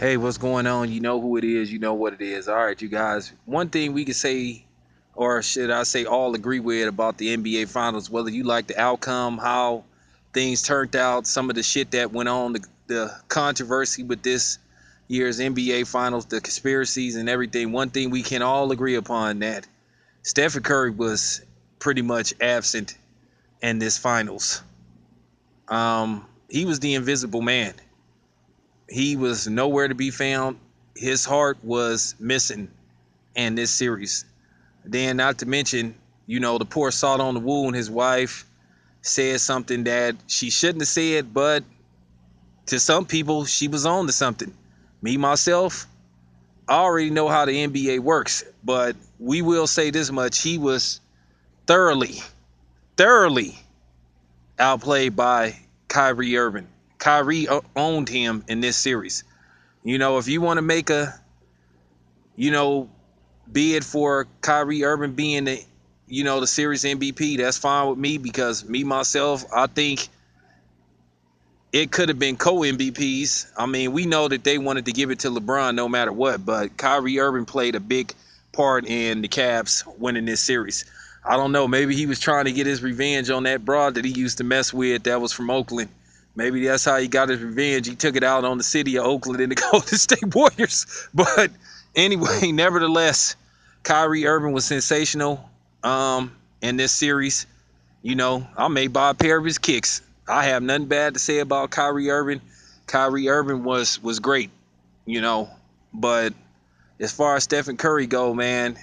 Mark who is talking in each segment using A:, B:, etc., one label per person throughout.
A: Hey, what's going on? You know who it is. You know what it is. All right, you guys. One thing we can say, or should I say, all agree with about the NBA Finals, whether you like the outcome, how things turned out, some of the shit that went on, the controversy with this year's NBA Finals, the conspiracies and everything. One thing we can all agree upon that Stephen Curry was pretty much absent in this finals. He was the invisible man. He was nowhere to be found. His heart was missing in this series. Then, not to mention, the poor salt on the wound. His wife said something that she shouldn't have said, but to some people, she was on to something. Me, myself, I already know how the NBA works, but we will say this much. He was thoroughly outplayed by Kyrie Irving. Kyrie owned him in this series. If you want to make a, you know, bid for Kyrie Irving being the series MVP, that's fine with me because me myself, I think it could have been co-MVPs. I mean, we know that they wanted to give it to LeBron no matter what, but Kyrie Irving played a big part in the Cavs winning this series. I don't know. Maybe he was trying to get his revenge on that broad that he used to mess with that was from Oakland. Maybe that's how he got his revenge. He took it out on the city of Oakland and the Golden State Warriors. But anyway, nevertheless, Kyrie Irving was sensational in this series. I may buy a pair of his kicks. I have nothing bad to say about Kyrie Irving. Kyrie Irving was great, you know. But as far as Stephen Curry go, man,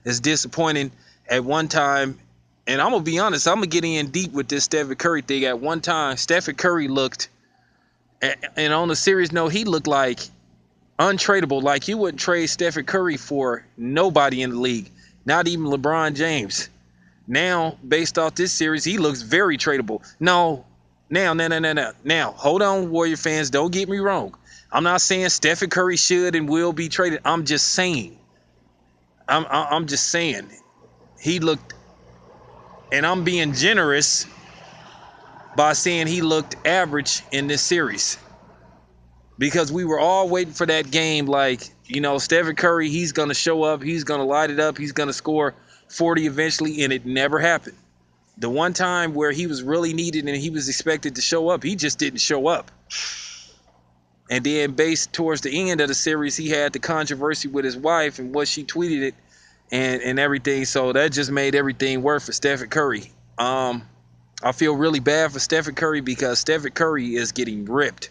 A: it's disappointing. At one time, and I'm gonna be honest, I'm gonna get in deep with this Stephen Curry thing. At one time, Stephen Curry looked, and on a serious note, he looked like untradeable. Like you wouldn't trade Stephen Curry for nobody in the league, not even LeBron James. Now, based off this series, he looks very tradable. No, now, hold on, Warrior fans. Don't get me wrong. I'm not saying Stephen Curry should and will be traded. I'm just saying. I'm just saying. He looked, and I'm being generous by saying he looked average in this series because we were all waiting for that game. Like, Stephen Curry, he's going to show up. He's going to light it up. He's going to score 40 eventually, and it never happened. The one time where he was really needed and he was expected to show up, he just didn't show up. And then based towards the end of the series, he had the controversy with his wife and what she tweeted it and everything. So that just made everything worse for Stephen Curry. I feel really bad for Stephen Curry because Stephen Curry is getting ripped.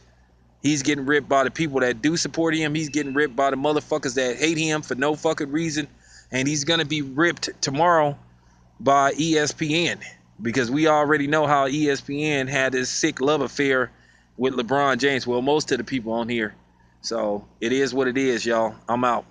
A: He's getting ripped by the people that do support him. He's getting ripped by the motherfuckers that hate him for no fucking reason. And he's going to be ripped tomorrow by ESPN because we already know how ESPN had this sick love affair with LeBron James. Well, most of the people on here. So it is what it is, y'all. I'm out.